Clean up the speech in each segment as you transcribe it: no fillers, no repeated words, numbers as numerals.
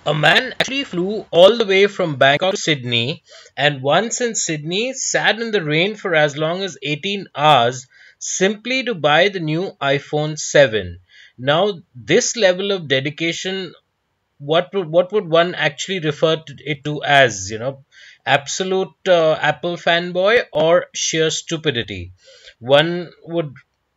A man actually flew all the way from Bangkok to Sydney, and once in Sydney sat in the rain for as long as 18 hours simply to buy the new iPhone 7. Now, this level of dedication, what would one actually refer to it to as, absolute Apple fanboy or sheer stupidity? One would,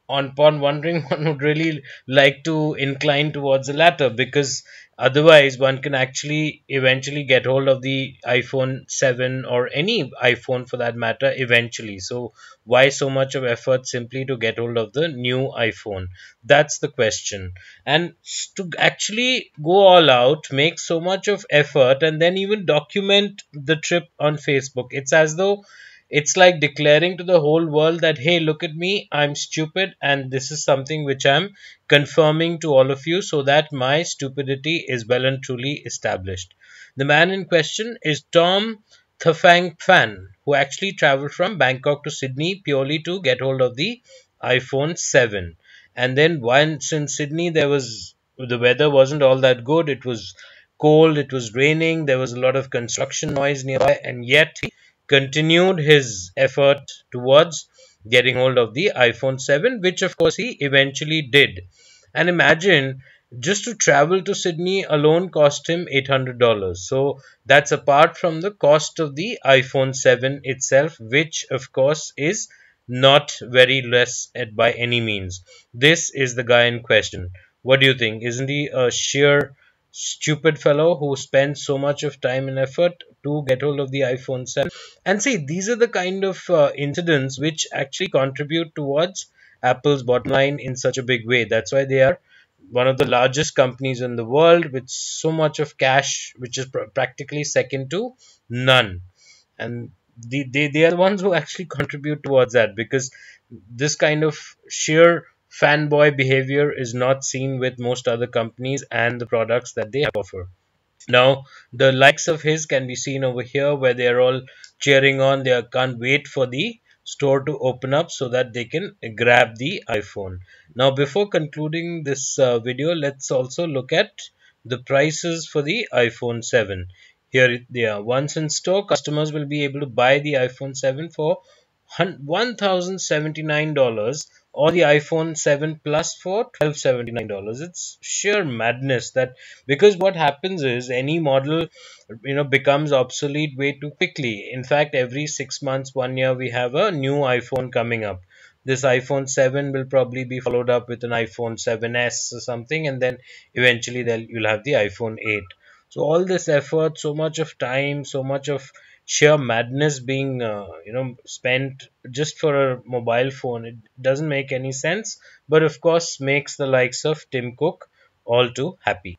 upon wondering, one would really like to incline towards the latter, because otherwise one can actually eventually get hold of the iPhone 7 or any iPhone for that matter eventually. So why so much of effort simply to get hold of the new iPhone? That's the question. And to actually go all out, make so much of effort, and then even document the trip on Facebook, it's as though it's like declaring to the whole world that, hey, look at me, I'm stupid, and this is something which I'm confirming to all of you so that my stupidity is well and truly established. The man in question is Tom Thaphaengphan, who actually traveled from Bangkok to Sydney purely to get hold of the iPhone 7. And then once in Sydney, the weather wasn't all that good. It was cold, it was raining, there was a lot of construction noise nearby, and yet he continued his effort towards getting hold of the iPhone 7, which of course he eventually did. And imagine, just to travel to Sydney alone cost him $800. So that's apart from the cost of the iPhone 7 itself, which of course is not very less by any means. This is the guy in question. What do you think? Isn't he a sheer stupid fellow who spends so much of time and effort to get hold of the iPhone 7? And see, these are the kind of incidents which actually contribute towards Apple's bottom line in such a big way. That's why they are one of the largest companies in the world with so much of cash, which is practically second to none. And they are the ones who actually contribute towards that, because this kind of sheer fanboy behavior is not seen with most other companies and the products that they offer. Now, the likes of his can be seen over here where they are all cheering on. They can't wait for the store to open up so that they can grab the iPhone. Now, before concluding this video, let's also look at the prices for the iPhone 7. Here they are. Once in store, customers will be able to buy the iPhone 7 for $1,079 or the iPhone 7 Plus for $1,279. It's sheer madness that, because what happens is any model becomes obsolete way too quickly. In fact, every 6 months, 1 year, we have a new iPhone coming up. This iPhone 7 will probably be followed up with an iPhone 7s or something, and then eventually you'll have the iPhone 8. So all this effort, so much of time, so much of sheer madness being spent just for a mobile phone, it doesn't make any sense, but of course makes the likes of Tim Cook all too happy.